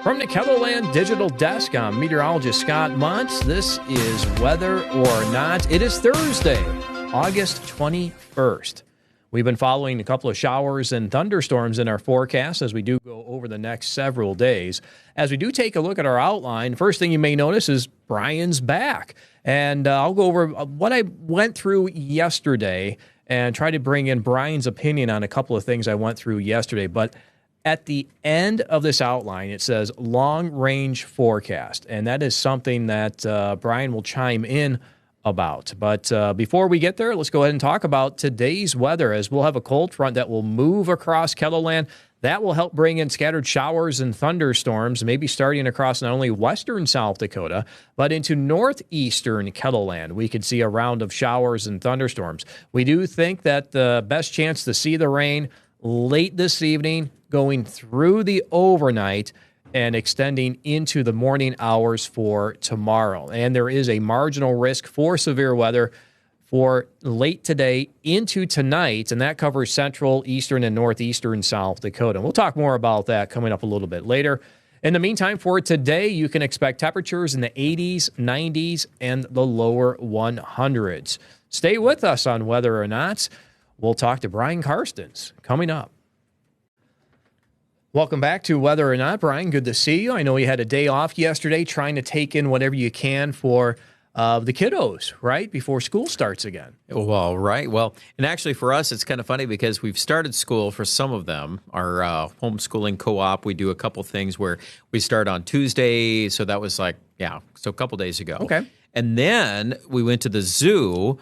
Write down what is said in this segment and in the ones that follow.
From the KELOLAND Digital Desk, I'm meteorologist Scott Mundt. This is Weather or Not. It is Thursday, August 21st. We've been following a couple of showers and thunderstorms in our forecast as we do go over the next several days. As we do take a look at our outline, first thing you may notice is Brian's back. And I'll go over what I went through yesterday and try to bring in Brian's opinion on a couple of things I went through yesterday. But at the end of this outline, it says long-range forecast, and that is something that Brian will chime in about. But before we get there, let's go ahead and talk about today's weather, as we'll have a cold front that will move across KELOLAND. That will help bring in scattered showers and thunderstorms, maybe starting across not only western South Dakota, but into northeastern KELOLAND. We could see a round of showers and thunderstorms. We do think that the best chance to see the rain late this evening, going through the overnight and extending into the morning hours for tomorrow. And there is a marginal risk for severe weather for late today into tonight, and that covers central, eastern, and northeastern South Dakota. And we'll talk more about that coming up a little bit later. In the meantime, for today, you can expect temperatures in the 80s, 90s, and the lower 100s. Stay with us on Weather or Not. We'll talk to Brian Karstens coming up. Welcome back to Weather or Not. Brian, good to see you. I know you had a day off yesterday trying to take in whatever you can for the kiddos, right, before school starts again. Well, right. Well, and actually for us, it's kind of funny because we've started school for some of them. Our homeschooling co-op, we do a couple things where we start on Tuesday. So that was so a couple days ago. Okay. And then we went to the zoo.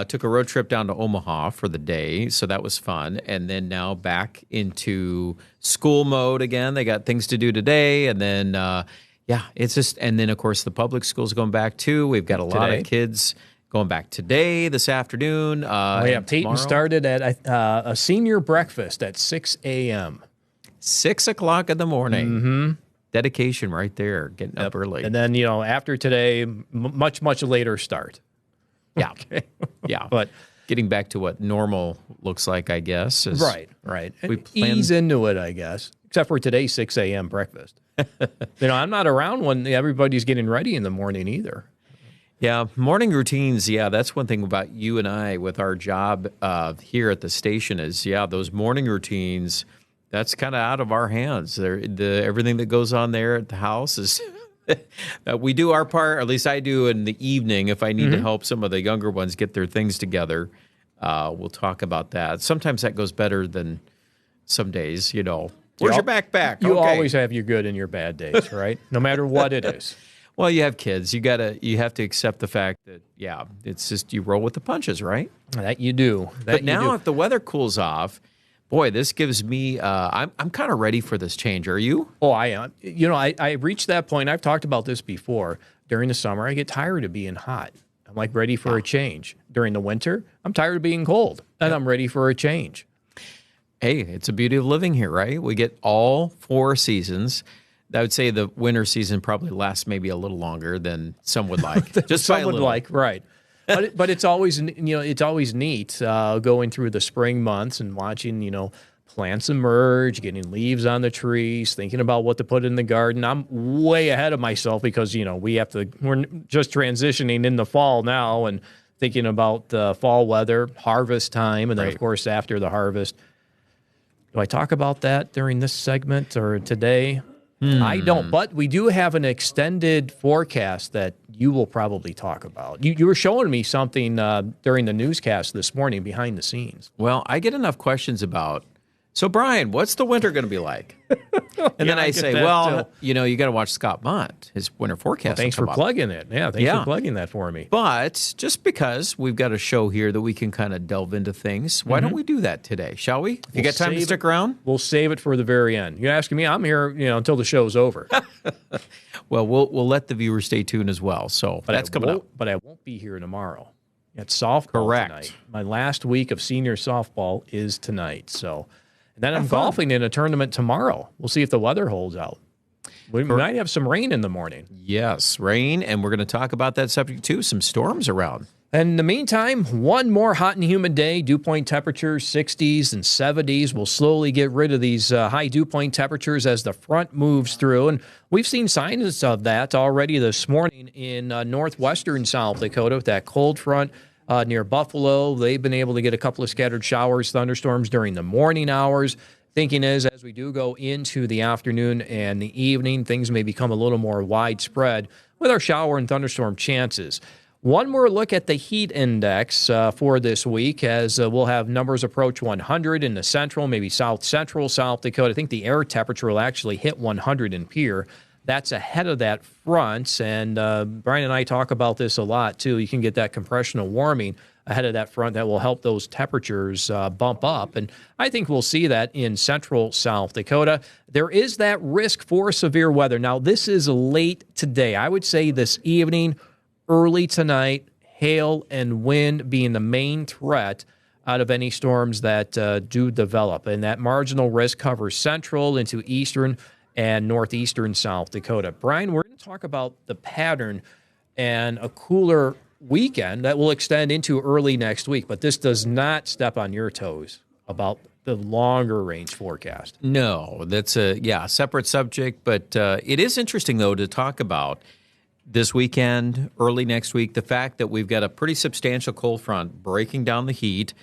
Took a road trip down to Omaha for the day, so that was fun. And then now back into school mode again. They got things to do today, and then it's just. And then of course the public schools going back too. We've got a lot of kids going back today, this afternoon. Peyton started at a senior breakfast at 6 a.m. 6 o'clock in the morning. Mm-hmm. Dedication right there, getting up early. And then after today, much later start. Yeah. Okay. Yeah. But getting back to what normal looks like, I guess. Right. Ease into it, I guess, except for today's 6 a.m. breakfast. I'm not around when everybody's getting ready in the morning either. Yeah, morning routines, that's one thing about you and I with our job here at the station is, those morning routines, that's kind of out of our hands. Everything that goes on there at the house is... we do our part, or at least I do in the evening if I need to help some of the younger ones get their things together. We'll talk about that. Sometimes that goes better than some days, Where's your backpack? You always have your good and your bad days, right? No matter what it is. Well, you have kids. You have to accept the fact that, it's just you roll with the punches, right? That you do. But now if the weather cools off, boy, this gives me, I'm kind of ready for this change. Are you? Oh, I am. I reached that point. I've talked about this before. During the summer, I get tired of being hot. I'm ready for a change. During the winter, I'm tired of being cold, and I'm ready for a change. Hey, it's the beauty of living here, right? We get all 4 seasons. I would say the winter season probably lasts maybe a little longer than some would like. Just some would like, right. But it's always neat going through the spring months and watching plants emerge, getting leaves on the trees, thinking about what to put in the garden. I'm way ahead of myself because we're just transitioning in the fall now and thinking about the fall weather, harvest time, and then of course after the harvest. Do I talk about that during this segment or today? I don't, but we do have an extended forecast that you will probably talk about. You were showing me something during the newscast this morning behind the scenes. Well, I get enough questions about, so Brian, what's the winter going to be like? And then I say, you got to watch Scott Mundt, his winter forecast. Well, thanks for plugging it. Yeah, thanks for plugging that for me. But just because we've got a show here that we can kind of delve into things, why don't we do that today, shall we? If you got time to stick around? We'll save it for the very end. You're asking me, I'm here until the show's over. Well, we'll let the viewers stay tuned as well. So that's coming up. But I won't be here tomorrow. It's softball tonight. My last week of senior softball is tonight, so... And then I'm golfing in a tournament tomorrow. We'll see if the weather holds out. We might have some rain in the morning. Yes, rain, and we're going to talk about that subject too. Some storms around. In the meantime, one more hot and humid day. Dew point temperatures 60s and 70s. We'll slowly get rid of these high dew point temperatures as the front moves through. And we've seen signs of that already this morning in northwestern South Dakota with that cold front near Buffalo. They've been able to get a couple of scattered showers, thunderstorms during the morning hours. Thinking is, as we do go into the afternoon and the evening, things may become a little more widespread with our shower and thunderstorm chances. One more look at the heat index for this week as we'll have numbers approach 100 in the central, maybe south central South Dakota. I think the air temperature will actually hit 100 in Pierre. That's ahead of that front, and Brian and I talk about this a lot, too. You can get that compressional warming ahead of that front that will help those temperatures bump up, and I think we'll see that in central South Dakota. There is that risk for severe weather. Now, this is late today. I would say this evening, early tonight, hail and wind being the main threat out of any storms that do develop. And that marginal risk covers central into eastern and northeastern South Dakota. Brian, we're going to talk about the pattern and a cooler weekend that will extend into early next week. But this does not step on your toes about the longer range forecast. No, that's a separate subject. But it is interesting, though, to talk about this weekend, early next week, the fact that we've got a pretty substantial cold front breaking down the heat.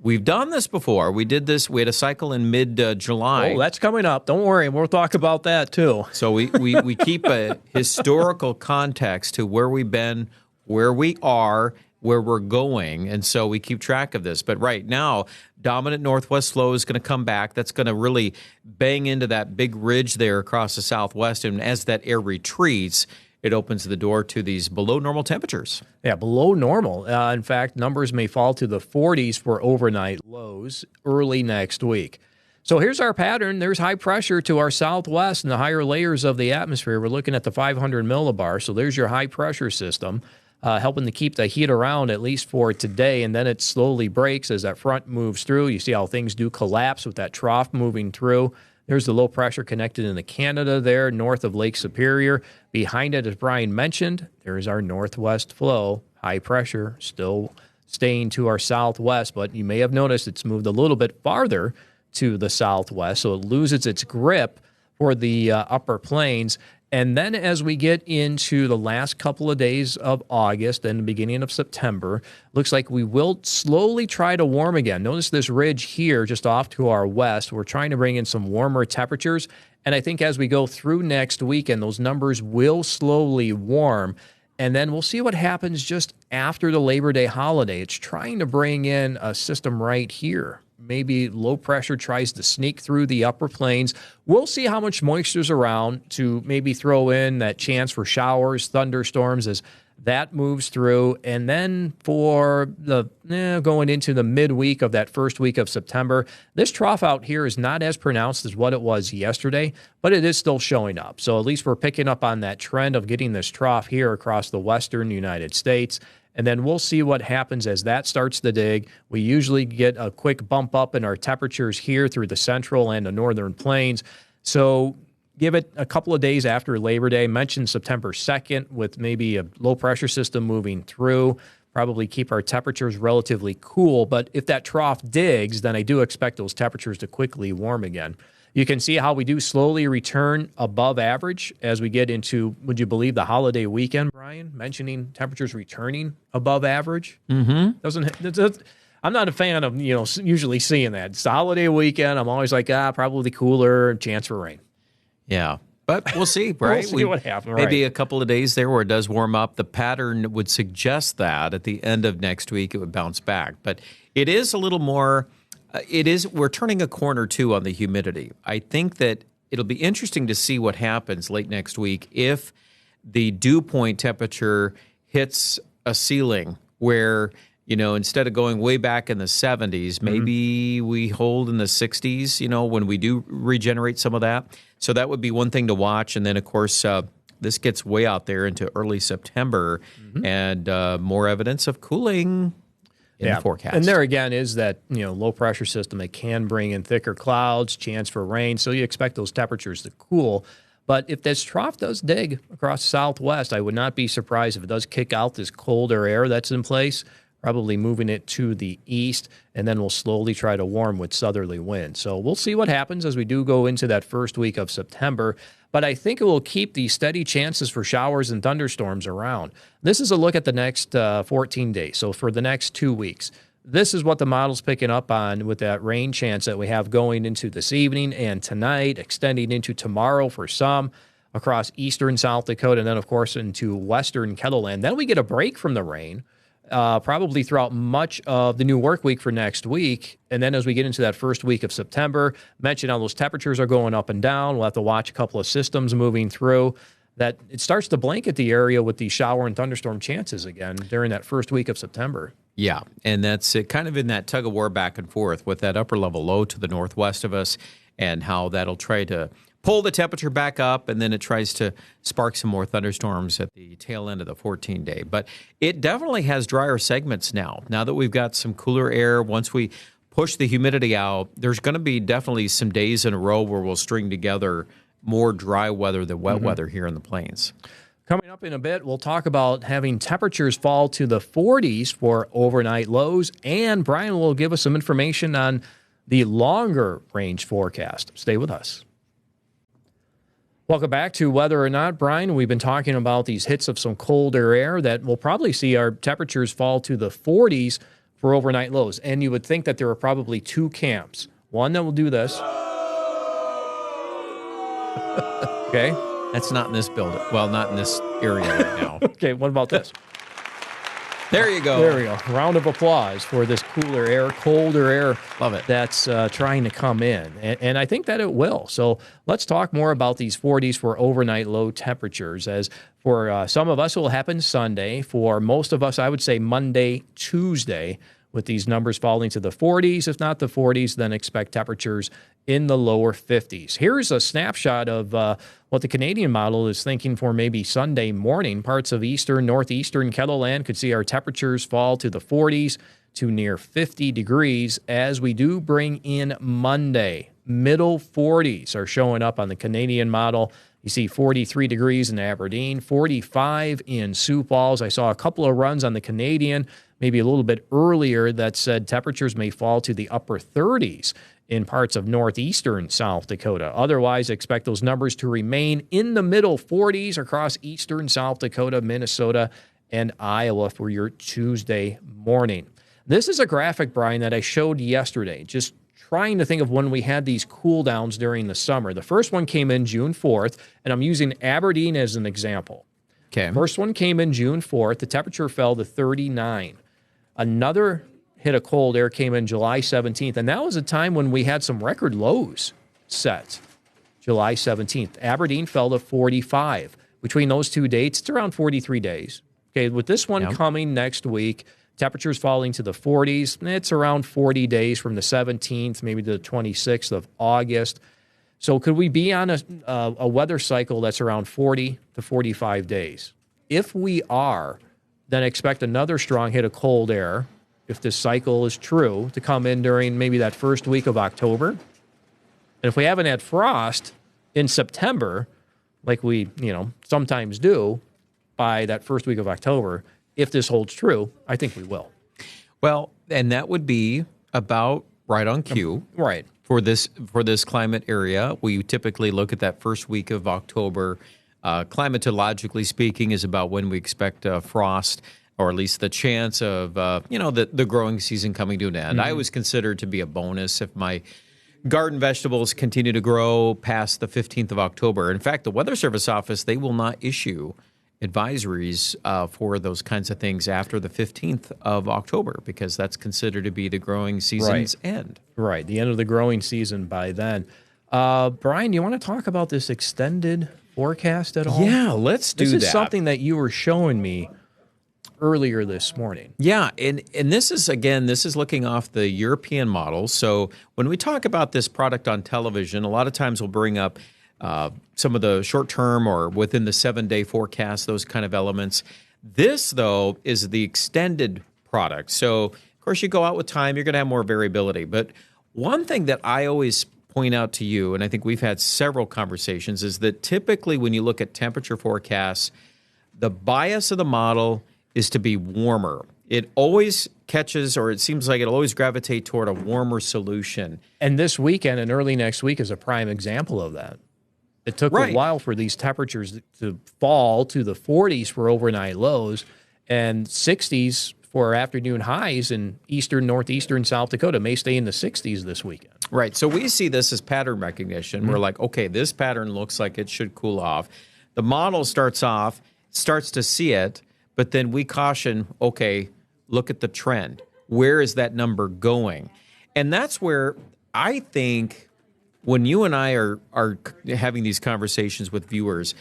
We've done this before. We did this. We had a cycle in mid-July. Oh, that's coming up. Don't worry. We'll talk about that, too. So we keep a historical context to where we've been, where we are, where we're going, and so we keep track of this. But right now, dominant northwest flow is going to come back. That's going to really bang into that big ridge there across the southwest, and as that air retreats, it opens the door to these below normal temperatures. Yeah, below normal. In fact, numbers may fall to the 40s for overnight lows early next week. So here's our pattern. There's high pressure to our southwest and the higher layers of the atmosphere. We're looking at the 500 millibar. So there's your high pressure system, helping to keep the heat around at least for today. And then it slowly breaks as that front moves through. You see how things do collapse with that trough moving through. There's the low pressure connected into Canada there, north of Lake Superior. Behind it, as Brian mentioned, there's our northwest flow, high pressure, still staying to our southwest. But you may have noticed it's moved a little bit farther to the southwest, so it loses its grip for the upper plains. And then as we get into the last couple of days of August and the beginning of September, looks like we will slowly try to warm again. Notice this ridge here just off to our west. We're trying to bring in some warmer temperatures. And I think as we go through next weekend, those numbers will slowly warm. And then we'll see what happens just after the Labor Day holiday. It's trying to bring in a system right here. Maybe low pressure tries to sneak through the upper plains. We'll see how much moisture's around to maybe throw in that chance for showers, thunderstorms as that moves through. And then for the going into the midweek of that first week of September, this trough out here is not as pronounced as what it was yesterday, but it is still showing up. So at least we're picking up on that trend of getting this trough here across the western United States. And then we'll see what happens as that starts to dig. We usually get a quick bump up in our temperatures here through the central and the northern plains. So give it a couple of days after Labor Day. Mentioned September 2nd with maybe a low pressure system moving through. Probably keep our temperatures relatively cool. But if that trough digs, then I do expect those temperatures to quickly warm again. You can see how we do slowly return above average as we get into, would you believe, the holiday weekend, Brian? Mentioning temperatures returning above average. Mm-hmm. I'm not a fan of, usually seeing that. It's the holiday weekend. I'm always like, probably cooler, chance for rain. Yeah. But we'll see, right? We'll see what happens. Maybe right. A couple of days there where it does warm up. The pattern would suggest that at the end of next week it would bounce back. But it is a little more... we're turning a corner, too, on the humidity. I think that it'll be interesting to see what happens late next week if the dew point temperature hits a ceiling where, instead of going way back in the 70s, maybe we hold in the 60s, when we do regenerate some of that. So that would be one thing to watch. And then, of course, this gets way out there into early September and more evidence of cooling in the forecast. And there again is that, low pressure system that can bring in thicker clouds, chance for rain. So you expect those temperatures to cool. But if this trough does dig across the southwest, I would not be surprised if it does kick out this colder air that's in place, probably moving it to the east, and then we'll slowly try to warm with southerly winds. So we'll see what happens as we do go into that first week of September. But I think it will keep the steady chances for showers and thunderstorms around. This is a look at the next 14 days. So for the next 2 weeks, this is what the model's picking up on with that rain chance that we have going into this evening and tonight, extending into tomorrow for some across eastern South Dakota, and then, of course, into western KELOLAND. Then we get a break from the rain, probably throughout much of the new work week for next week. And then as we get into that first week of September, mentioned how those temperatures are going up and down. We'll have to watch a couple of systems moving through. That it starts to blanket the area with the shower and thunderstorm chances again during that first week of September. Yeah, and that's kind of in that tug of war back and forth with that upper level low to the northwest of us and how that'll try to pull the temperature back up, and then it tries to spark some more thunderstorms at the tail end of the 14-day. But it definitely has drier segments now. Now that we've got some cooler air, once we push the humidity out, there's going to be definitely some days in a row where we'll string together more dry weather than wet weather here in the plains. Coming up in a bit, we'll talk about having temperatures fall to the 40s for overnight lows, and Brian will give us some information on the longer range forecast. Stay with us. Welcome back to Whether or Not, Brian. We've been talking about these hits of some colder air that will probably see our temperatures fall to the 40s for overnight lows. And you would think that there are probably two camps. One that will do this. Okay. That's not in this building. Well, not in this area right now. Okay, what about this? There you go. There we go. Round of applause for this cooler air, colder air. Love it. That's trying to come in. And I think that it will. So let's talk more about these 40s for overnight low temperatures. As for some of us, it will happen Sunday. For most of us, I would say Monday, Tuesday, with these numbers falling to the 40s. If not the 40s, then expect temperatures in the lower 50s. Here's a snapshot of what the Canadian model is thinking for maybe Sunday morning. Parts of eastern, northeastern KELOLAND could see our temperatures fall to the 40s to near 50 degrees as we do bring in Monday. Middle 40s are showing up on the Canadian model. You see 43 degrees in Aberdeen, 45 in Sioux Falls. I saw a couple of runs on the Canadian, maybe a little bit earlier, that said temperatures may fall to the upper 30s in parts of northeastern South Dakota. Otherwise, expect those numbers to remain in the middle 40s across eastern South Dakota, Minnesota, and Iowa for your Tuesday morning. This is a graphic, Brian, that I showed yesterday, just trying to think of when we had these cool downs during the summer. The first one came in June 4th, and I'm using Aberdeen as an example. Okay. First one came in June 4th. The temperature fell to 39. Another hit of cold air came in July 17th, and that was a time when we had some record lows set. July 17th. Aberdeen fell to 45. Between those two dates, it's around 43 days. Okay, with this one coming next week, temperatures falling to the 40s. It's around 40 days from the 17th, maybe to the 26th of August. So could we be on a weather cycle that's around 40 to 45 days? If we are, then expect another strong hit of cold air, if this cycle is true, to come in during maybe that first week of October. And if we haven't had frost in September, like we, sometimes do, by that first week of October, if this holds true, I think we will. Well, and that would be about right on cue. Right. For this climate area. We typically look at that first week of October. Climatologically speaking, is about when we expect frost, or at least the chance of, the growing season coming to an end. I always consider it to be a bonus if my garden vegetables continue to grow past the 15th of October. In fact, the Weather Service office, they will not issue advisories for those kinds of things after the 15th of October, because that's considered to be the growing season's end. Right, the end of the growing season by then. Brian, you want to talk about this extended forecast at all? Yeah, let's do that. This is something that you were showing me earlier this morning. Yeah, and this is looking off the European model. So when we talk about this product on television, a lot of times we'll bring up some of the short-term or within the 7-day forecast, those kind of elements. This, though, is the extended product. So, of course, you go out with time, you're going to have more variability. But one thing that I always point out to you, and I think we've had several conversations, is that typically when you look at temperature forecasts, the bias of the model is to be warmer. It always catches, or it seems like it'll always gravitate toward a warmer solution. And this weekend and early next week is a prime example of that. It took a while for these temperatures to fall to the 40s for overnight lows and 60s for afternoon highs in eastern, northeastern South Dakota. May stay in the 60s this weekend. Right. So we see this as pattern recognition. We're like, okay, this pattern looks like it should cool off. The model starts to see it, but then we caution, okay, look at the trend. Where is that number going? And that's where I think when you and I are having these conversations with viewers,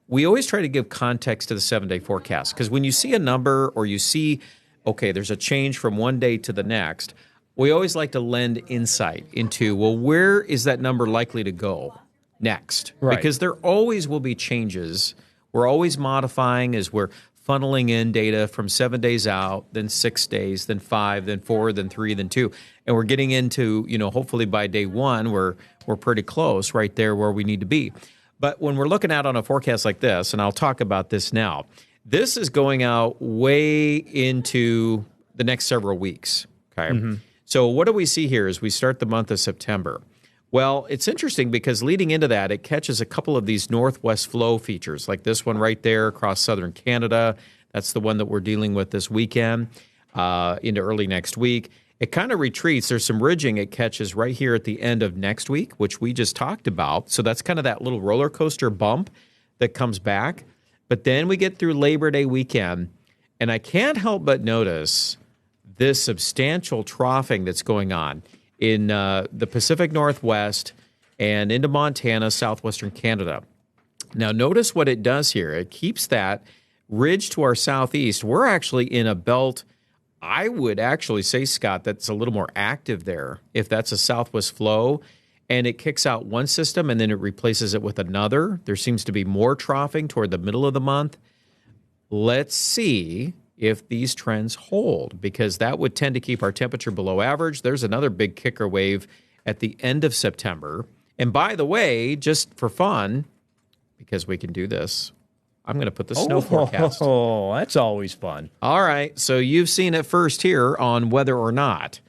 we always try to give context to the 7-day forecast. Because when you see a number or you see, okay, there's a change from one day to the next, we always like to lend insight into, well, where is that number likely to go next? Right. Because there always will be changes. We're always modifying as we're funneling in data from 7 days out, then 6 days, then 5, then 4, then 3, then 2. And we're getting into, hopefully by day 1, we're pretty close right there where we need to be. But when we're looking out on a forecast like this, and I'll talk about this now, this is going out way into the next several weeks. Okay. Mm-hmm. So what do we see here as we start the month of September? Well, it's interesting because leading into that, it catches a couple of these northwest flow features, like this one right there across southern Canada. That's the one that we're dealing with this weekend into early next week. It kind of retreats. There's some ridging it catches right here at the end of next week, which we just talked about. So that's kind of that little roller coaster bump that comes back. But then we get through Labor Day weekend, and I can't help but notice this substantial troughing that's going on in the Pacific Northwest and into Montana, southwestern Canada. Now, notice what it does here. It keeps that ridge to our southeast. We're actually in a belt, I would actually say, Scott, that's a little more active there. If that's a southwest flow and it kicks out one system and then it replaces it with another, there seems to be more troughing toward the middle of the month. Let's see if these trends hold, because that would tend to keep our temperature below average. There's another big kicker wave at the end of September. And by the way, just for fun, because we can do this, I'm going to put the snow forecast. Oh, that's always fun. All right. So you've seen it first here on Whether or Not.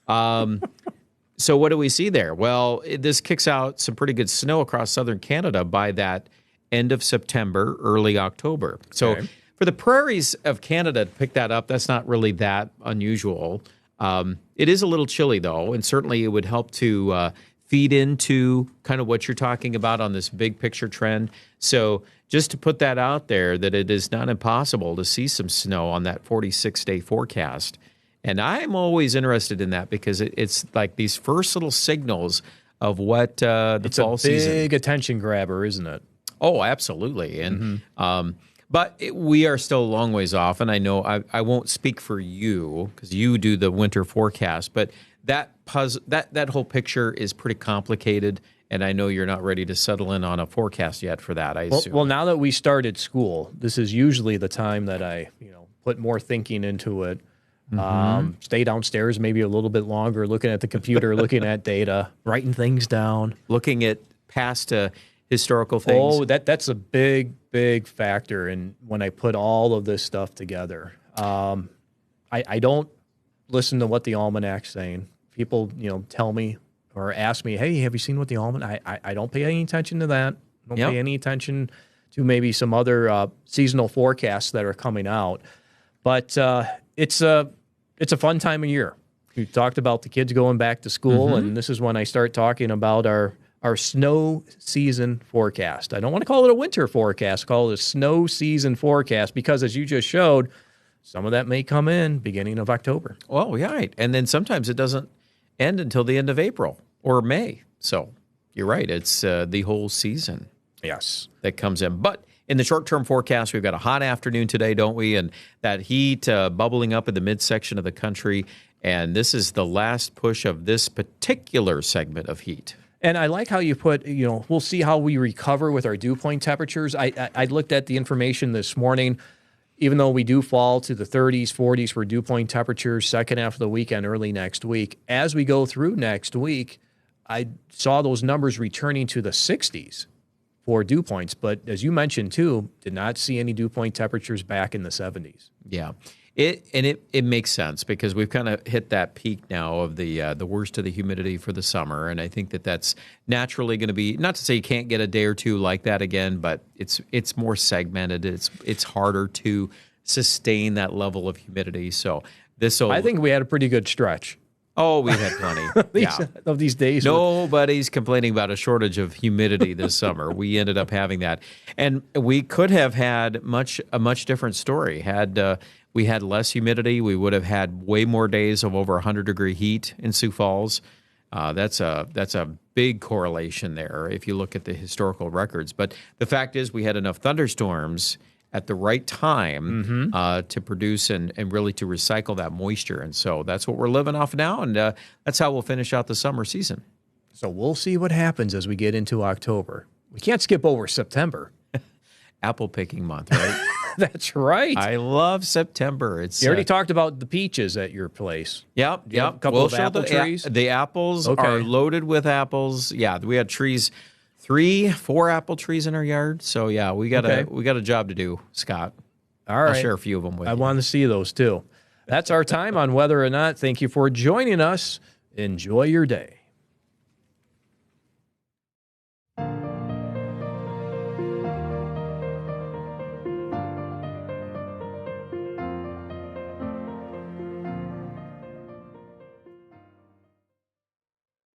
So what do we see there? Well, this kicks out some pretty good snow across southern Canada by that end of September, early October. So for the prairies of Canada to pick that up, that's not really that unusual. It is a little chilly, though, and certainly it would help to feed into kind of what you're talking about on this big picture trend. So just to put that out there, that it is not impossible to see some snow on that 46-day forecast. And I'm always interested in that because it's like these first little signals of what the fall season. It's a big attention grabber, isn't it? Oh, absolutely. And but we are still a long ways off, and I know I won't speak for you because you do the winter forecast, but that whole picture is pretty complicated, and I know you're not ready to settle in on a forecast yet for that, I assume. Well, now that we started school, this is usually the time that I put more thinking into it. Stay downstairs maybe a little bit longer, looking at the computer, looking at data, writing things down. Looking at past historical things. Oh, that's a big factor in when I put all of this stuff together. I don't listen to what the almanac's saying. People, tell me or ask me, hey, have you seen what the almanac? I don't pay any attention to that. Don't pay any attention to maybe some other seasonal forecasts that are coming out. But it's a fun time of year. We talked about the kids going back to school, and this is when I start talking about our snow season forecast. I don't want to call it a winter forecast, call it a snow season forecast, because as you just showed, some of that may come in beginning of October. Oh, yeah, right. And then sometimes it doesn't end until the end of April or May. So you're right. It's the whole season. Yes. That comes in. But in the short-term forecast, we've got a hot afternoon today, don't we? And that heat bubbling up in the midsection of the country. And this is the last push of this particular segment of heat. And I like how you put, we'll see how we recover with our dew point temperatures. I looked at the information this morning. Even though we do fall to the 30s, 40s for dew point temperatures, second half of the weekend, early next week, as we go through next week, I saw those numbers returning to the 60s for dew points, but as you mentioned too, did not see any dew point temperatures back in the 70s. Yeah. It makes sense because we've kind of hit that peak now of the worst of the humidity for the summer, and I think that's naturally going to be, not to say you can't get a day or two like that again, but it's more segmented. It's harder to sustain that level of humidity. So I think we had a pretty good stretch. Oh, we've had plenty. Of these days. Nobody's complaining about a shortage of humidity this summer. We ended up having that. And we could have had a much different story. Had we had less humidity, we would have had way more days of over 100-degree heat in Sioux Falls. That's a big correlation there if you look at the historical records. But the fact is we had enough thunderstorms at the right time to produce and really to recycle that moisture. And so that's what we're living off now, and that's how we'll finish out the summer season. So we'll see what happens as we get into October. We can't skip over September. Apple picking month, right? That's right. I love September. You already talked about the peaches at your place. Yep. A couple of apple trees. The apples are loaded with apples. Yeah, we had trees. 3-4 apple trees in our yard. So yeah, we got a job to do, Scott. All right. I'll share a few of them with you. I want to see those too. That's our time on Whether or Not. Thank you for joining us. Enjoy your day.